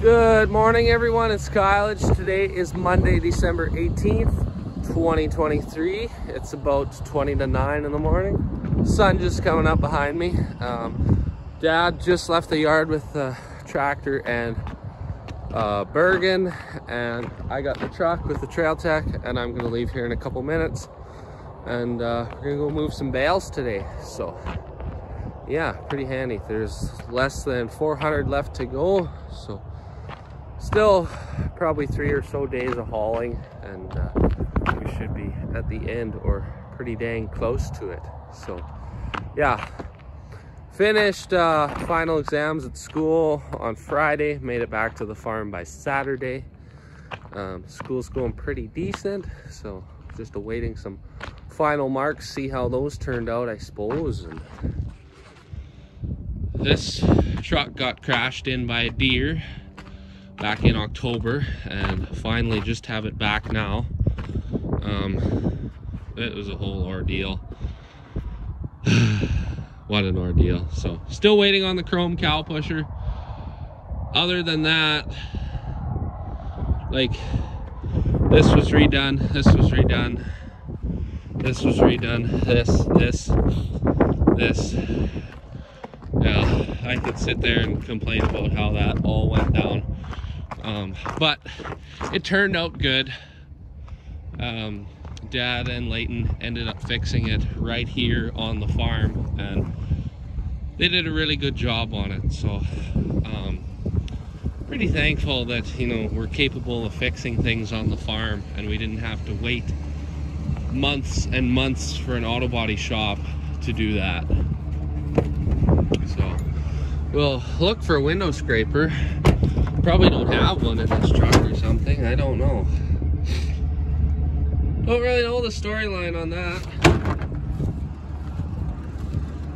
Good morning, everyone. It's Kylage. Today is Monday, December 18th, 2023. It's about 20 to 9 in the morning. Sun just coming up behind me. Dad just left the yard with the tractor and Bergen, and I got the truck with the Trail Tech, and I'm gonna leave here in a couple minutes, and we're gonna go move some bales today. So yeah, pretty handy. There's less than 400 left to go, so still probably 3 or so days of hauling, and we should be at the end or pretty dang close to it. So yeah, finished final exams at school on Friday, made it back to the farm by Saturday. School's going pretty decent, so just awaiting some final marks, see how those turned out, I suppose. And this truck got crashed in by a deer back in October, and finally just have it back now. It was a whole ordeal. What an ordeal. So still waiting on the chrome cow pusher. Other than that, like, this was redone, this was redone, this was redone, this. Yeah, I could sit there and complain about how that all went down. But it turned out good. Dad and Leighton ended up fixing it right here on the farm, and they did a really good job on it. So pretty thankful that, you know, we're capable of fixing things on the farm, and we didn't have to wait months and months for an auto body shop to do that. So we'll look for a window scraper. Probably don't have one in this truck or something, I don't know. Don't really know the storyline on that.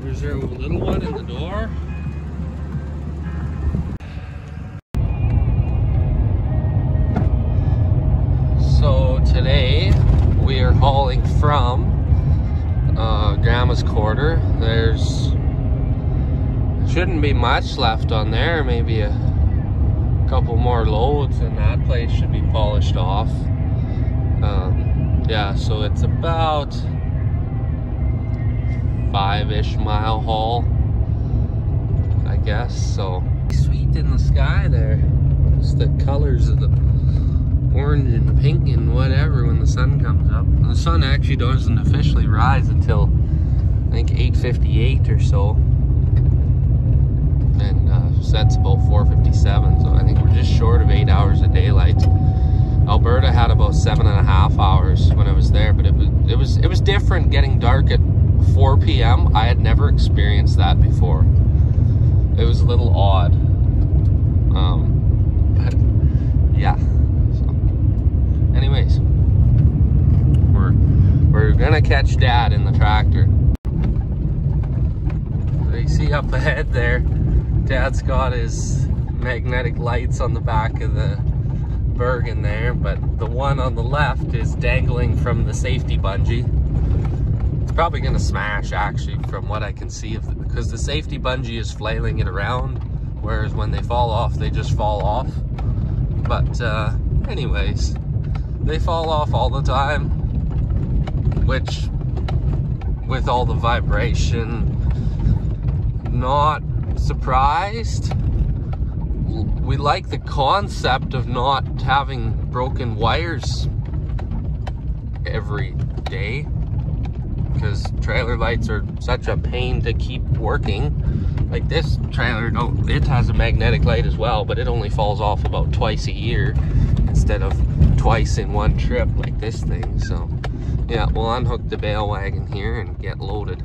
Is there a little one in the door? So today we are hauling from Grandma's quarter. There's shouldn't be much left on there, maybe a couple more loads, and that place should be polished off. Yeah, so it's about 5-ish mile haul, I guess. So sweet in the sky there, just the colors of the orange and pink and whatever when the sun comes up. And the sun actually doesn't officially rise until I think 8:58 or so, and sets about 4:57. So I think we're just short of 8 hours of daylight. Alberta had about 7.5 hours when I was there, but it was different getting dark at 4 p.m. I had never experienced that before. It was a little odd. But yeah. So anyways, we're gonna catch Dad in the tractor. So you see up ahead there, Dad's got his magnetic lights on the back of the Bergen there, but the one on the left is dangling from the safety bungee. It's probably gonna smash, actually, from what I can see of it, because the safety bungee is flailing it around, whereas when they fall off, they just fall off. But anyways, they fall off all the time, which, with all the vibration, not surprised. We like the concept of not having broken wires every day, because trailer lights are such a pain to keep working. Like this trailer, it has a magnetic light as well, but it only falls off about twice a year instead of twice in one trip like this thing. So yeah, we'll unhook the bale wagon here and get loaded.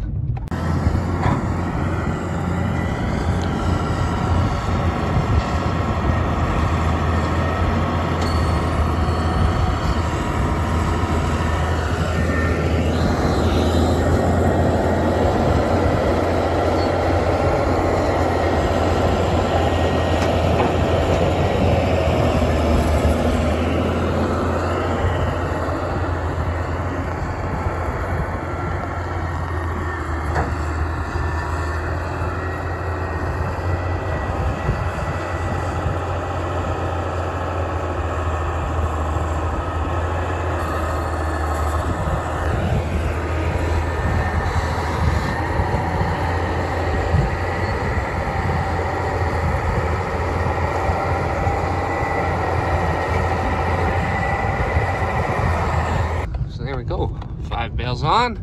go. 5 bales on,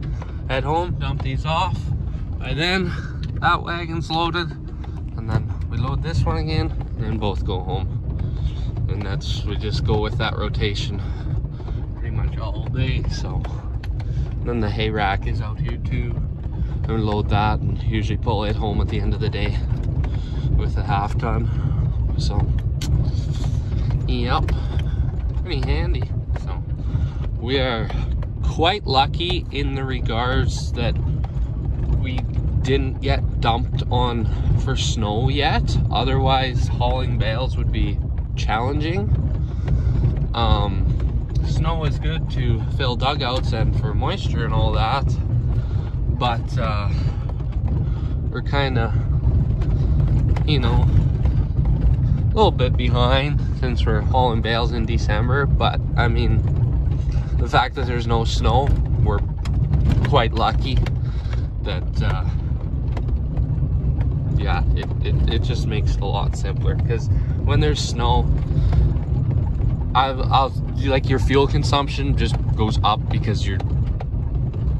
head home, dump these off. By then, that wagon's loaded, and then we load this one again, and then both go home. And we just go with that rotation pretty much all day. So and then the hay rack is out here too, and we load that and usually pull it home at the end of the day with a 1/2 ton. So yep, pretty handy. So we are quite lucky in the regards that we didn't get dumped on for snow yet. Otherwise hauling bales would be challenging. Snow is good to fill dugouts and for moisture and all that, but we're kind of, you know, a little bit behind since we're hauling bales in December. But I mean, the fact that there's no snow, we're quite lucky that yeah, it just makes it a lot simpler, because when there's snow, I'll like, your fuel consumption just goes up because you're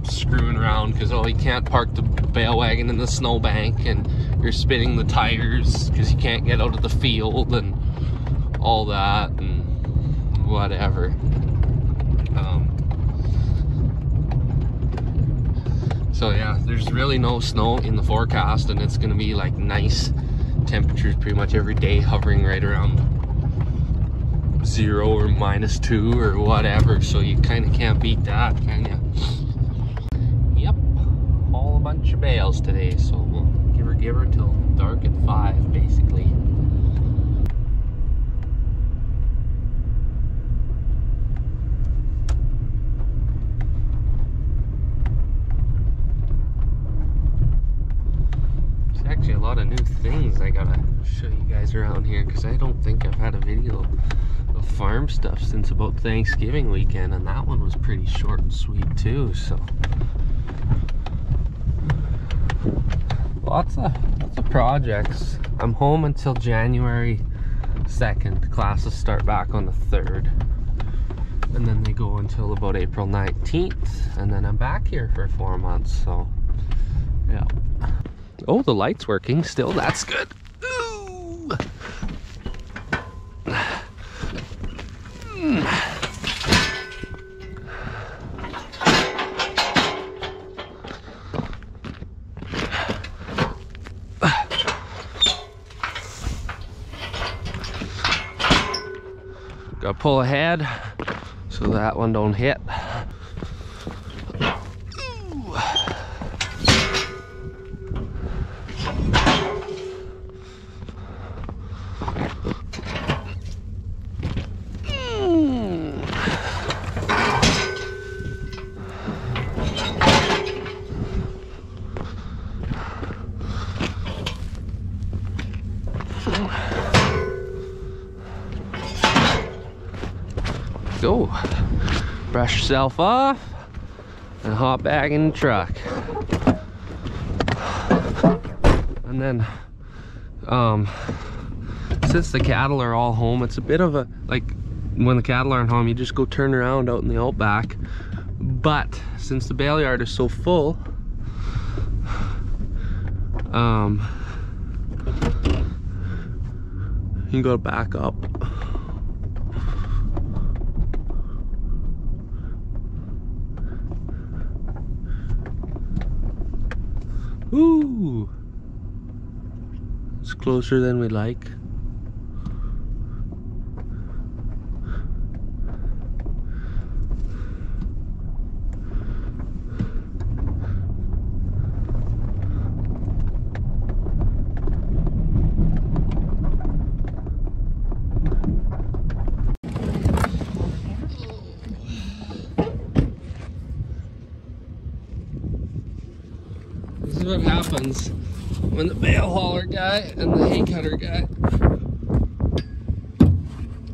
screwing around, because oh, you can't park the bale wagon in the snowbank, and you're spinning the tires because you can't get out of the field and all that and whatever. So yeah, there's really no snow in the forecast, and it's gonna be like nice temperatures pretty much every day, hovering right around 0 or -2 or whatever. So you kind of can't beat that, can you? Yep, haul a bunch of bales today, so we'll give her till dark at 5 basically. Actually a lot of new things I gotta show you guys around here, because I don't think I've had a video of farm stuff since about Thanksgiving weekend, and that one was pretty short and sweet too. So lots of projects. I'm home until January 2nd. Classes start back on the 3rd, and then they go until about April 19th, and then I'm back here for 4 months. So yeah. Oh, the light's working still. That's good. Ooh. Gotta pull ahead so that one don't hit. Go. Brush yourself off and hop back in the truck. And then since the cattle are all home, it's a bit of a, like, when the cattle aren't home, you just go turn around out in the outback. But since the bale yard is so full, you can go back up. Ooh, it's closer than we like. This is what happens when the bale hauler guy and the hay cutter guy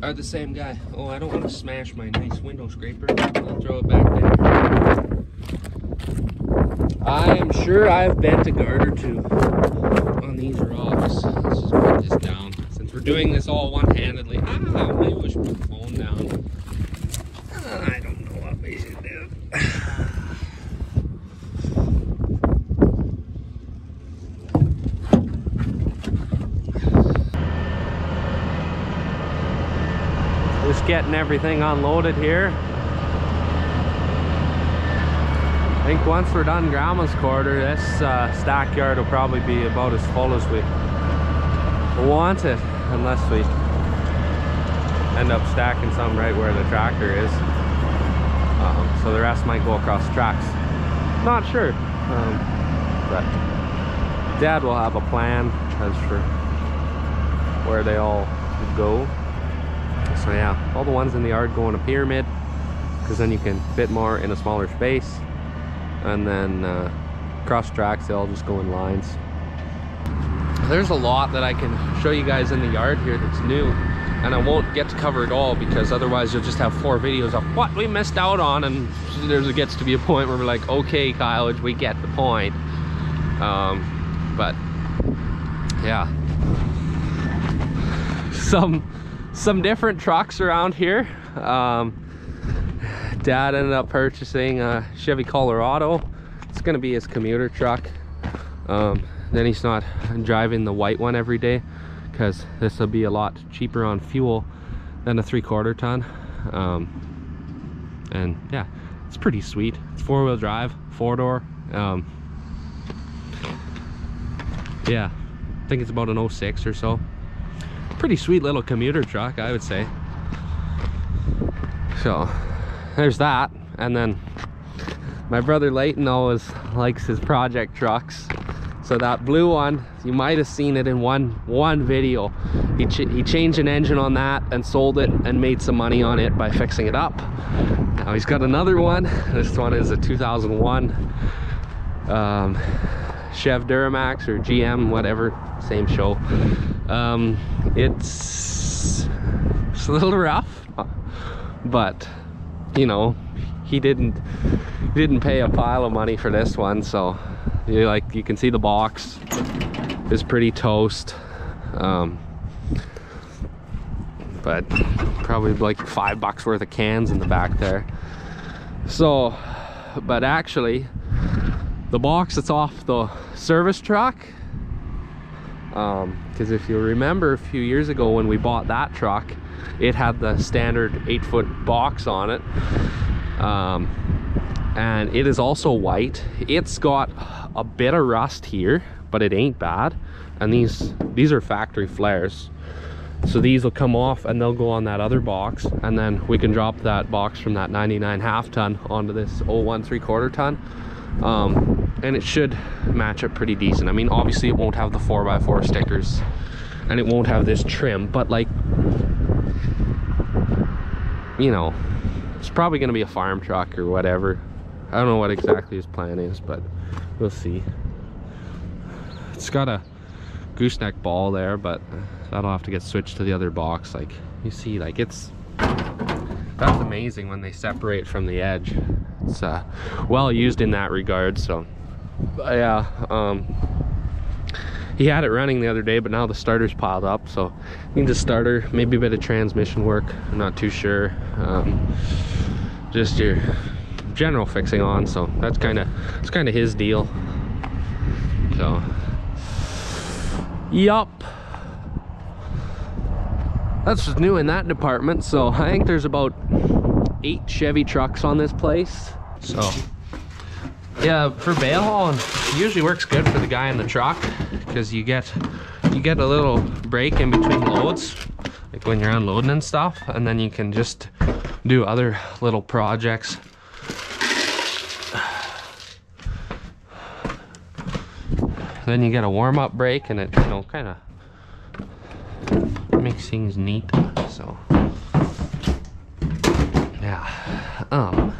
are the same guy. Oh, I don't want to smash my nice window scraper. I'll throw it back there. I am sure I've bent a guard or two on these rocks. Let's just put this down. Since we're doing this all one-handedly. Maybe we should put the phone down. I don't know what we should do. just getting everything unloaded here. I think once we're done Grandma's quarter, this stack yard will probably be about as full as we want it, unless we end up stacking some right where the tractor is. So the rest might go across the tracks. Not sure, but Dad will have a plan as for where they all go. So yeah, all the ones in the yard go in a pyramid, because then you can fit more in a smaller space. And then cross tracks, they all just go in lines. There's a lot that I can show you guys in the yard here that's new, and I won't get to cover it all, because otherwise you'll just have 4 videos of what we missed out on, and it gets to be a point where we're like, okay Kyle, we get the point. But yeah, some different trucks around here. Dad ended up purchasing a Chevy Colorado. It's gonna be his commuter truck. Then he's not driving the white one every day, because this will be a lot cheaper on fuel than a 3/4 ton. And yeah, it's pretty sweet. It's 4-wheel drive, 4-door. Yeah, I think it's about an 06 or so. Pretty sweet little commuter truck, I would say. So there's that. And then my brother Leighton always likes his project trucks. So that blue one, you might have seen it in one video. He changed an engine on that and sold it and made some money on it by fixing it up. Now he's got another one. This one is a 2001 Chev Duramax or GM, whatever, same show. It's a little rough, but you know, he didn't pay a pile of money for this one. So you can see the box is pretty toast, but probably like $5 worth of cans in the back there. So, but actually the box that's off the service truck, because if you remember a few years ago when we bought that truck, it had the standard 8-foot box on it, and it is also white. It's got a bit of rust here, but it ain't bad. And these are factory flares, so these will come off and they'll go on that other box, and then we can drop that box from that 99 half ton onto this 01 3/4 ton, and it should match up pretty decent. I mean, obviously it won't have the 4x4 stickers and it won't have this trim, but like, you know, it's probably going to be a farm truck or whatever. I don't know what exactly his plan is, but we'll see. It's got a gooseneck ball there, but that'll have to get switched to the other box. Like, you see, like, that's amazing when they separate from the edge. It's well used in that regard. So yeah, he had it running the other day, but now the starter's piled up, so needs a starter, maybe a bit of transmission work, I'm not too sure. Just your general fixing on, so it's kind of his deal. So yup, that's what's new in that department. So I think there's about 8 Chevy trucks on this place. So yeah, for bale hauling, it usually works good for the guy in the truck, because you get a little break in between loads, like when you're unloading and stuff, and then you can just do other little projects. Then you get a warm-up break, and it, you know, kind of makes things neat. So yeah, I'm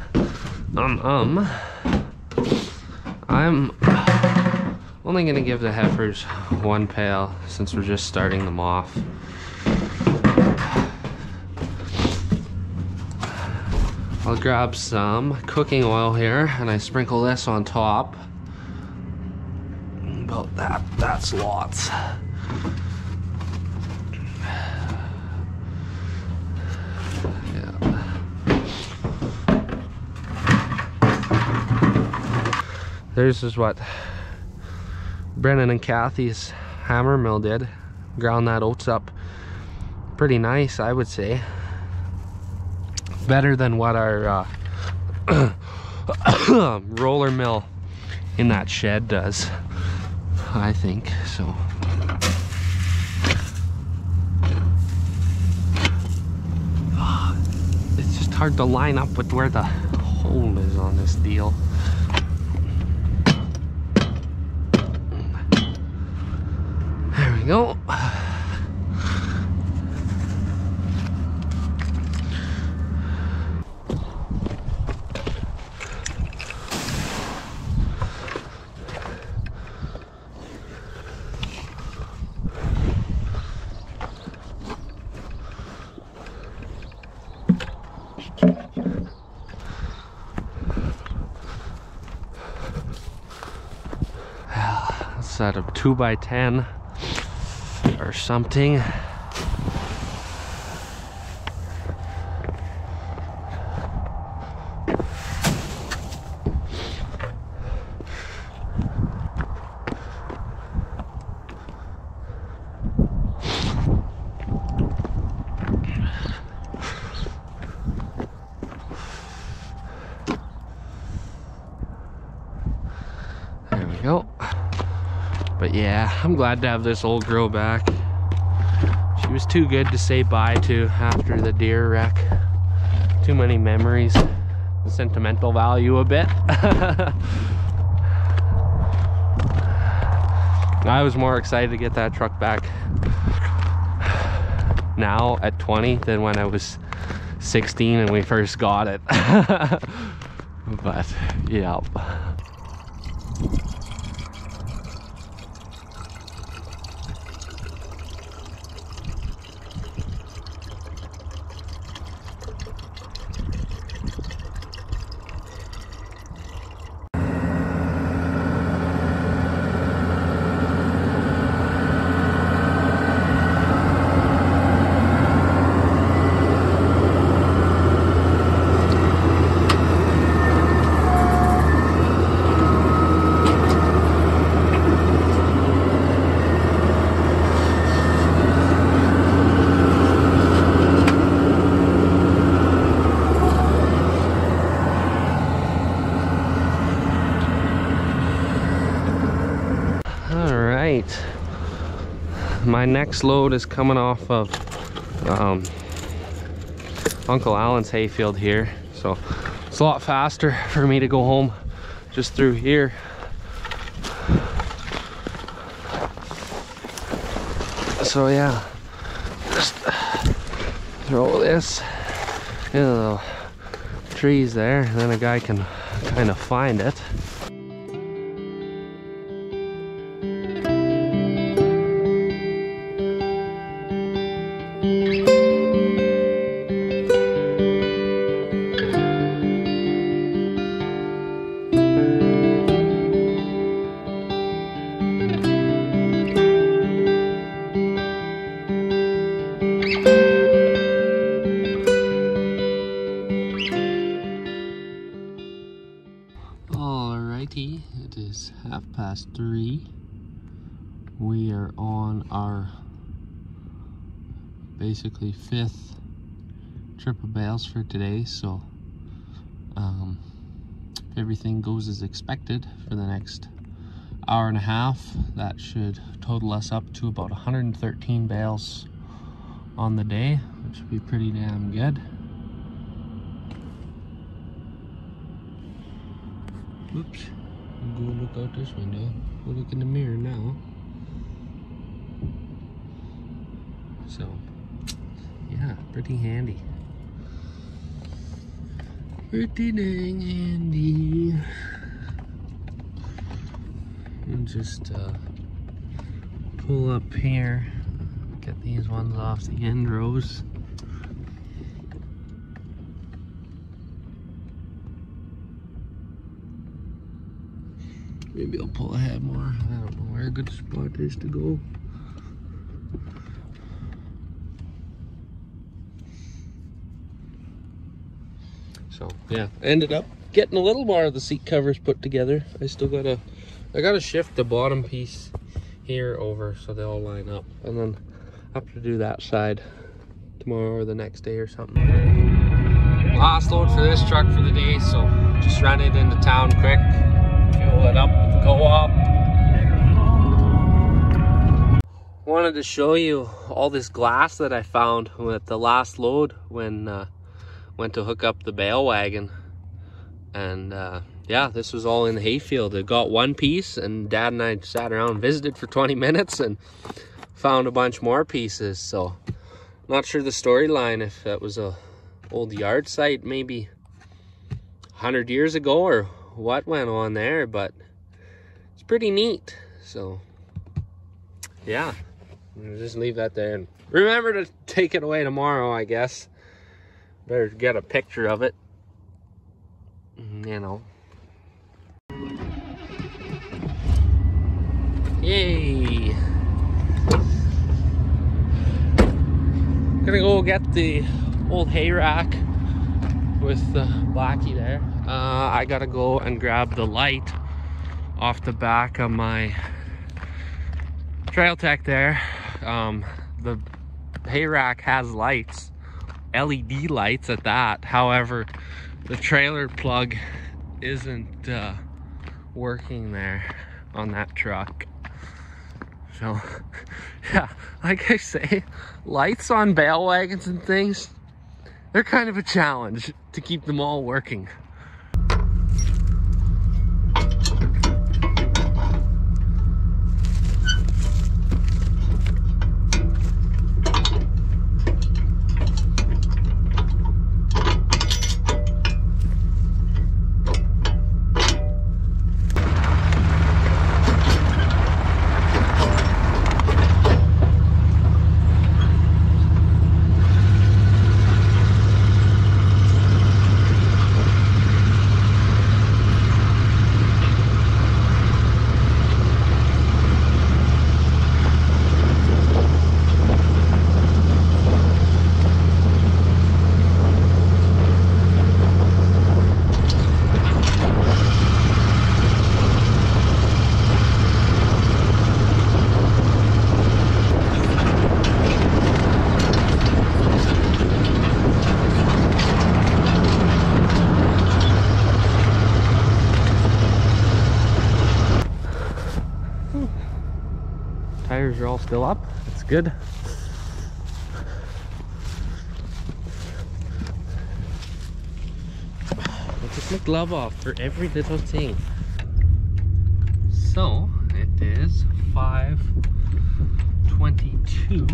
only gonna give the heifers 1 pail since we're just starting them off. I'll grab some cooking oil here, and I sprinkle this on top. About that's lots. Yeah. This is what Brennan and Kathy's hammer mill did. Ground that oats up pretty nice, I would say. better than what our roller mill in that shed does, I think. So it's just hard to line up with where the hole is on this deal. There we go. Set of 2x10 or something. There we go. But yeah, I'm glad to have this old girl back. She was too good to say bye to after the deer wreck. Too many memories. Sentimental value a bit. I was more excited to get that truck back now at 20 than when I was 16 and we first got it. But yeah. My next load is coming off of Uncle Alan's hayfield here, so it's a lot faster for me to go home just through here. So yeah, just throw this in the trees there, and then a guy can kind of find it. Alrighty, it is 3:30. We are on our basically 5th trip of Bales for today, so if everything goes as expected for the next hour and a half, that should total us up to about 113 bales on the day, which would be pretty damn good. Oops, I'll go look out this window. Go look in the mirror now. So, yeah, pretty handy. Pretty dang handy. And just pull up here, get these ones off the end rows. Maybe I'll pull ahead more. I don't know where a good spot is to go. So yeah, I ended up getting a little more of the seat covers put together. I gotta shift the bottom piece here over so they all line up, and then I have to do that side tomorrow or the next day or something. Last load for this truck for the day, so just run it into town quick, fuel it up with the co-op. Wanted to show you all this glass that I found with the last load when went to hook up the bale wagon. And yeah, this was all in the hayfield. It got one piece, and Dad and I sat around and visited for 20 minutes and found a bunch more pieces. So not sure the storyline, if that was a old yard site maybe 100 years ago or what went on there, but it's pretty neat. So yeah, I'll just leave that there and remember to take it away tomorrow, I guess. Better get a picture of it, you know. Yay! Gonna go get the old hay rack with Blackie there. I gotta go and grab the light off the back of my Trail Tech there. The hay rack has lights, LED lights at that. However, the trailer plug isn't working there on that truck. So yeah, like I say, lights on bale wagons and things, they're kind of a challenge to keep them all working. Tires are all still up. That's good. I took my glove off for every little thing. So it is 5:22.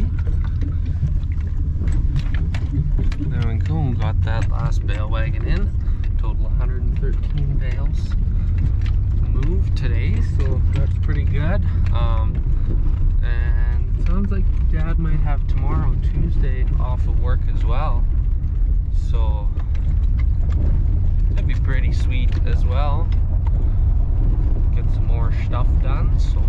There we go. Got that last bale wagon in. Total 113 bales moved today, so that's pretty good. And it sounds like Dad might have tomorrow, Tuesday, off of work as well. So that'd be pretty sweet as well. Get some more stuff done. So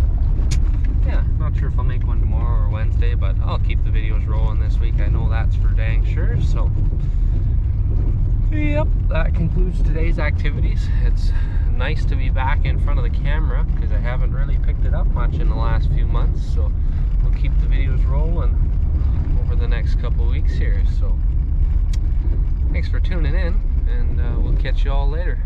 yeah, not sure if I'll make one tomorrow or Wednesday, but I'll keep the videos rolling this week. I know that's for dang sure. So yep, that concludes today's activities. It's nice to be back in front of the camera because I haven't really picked it up much in the last few months, so we'll keep the videos rolling over the next couple weeks here. So thanks for tuning in, and we'll catch you all later.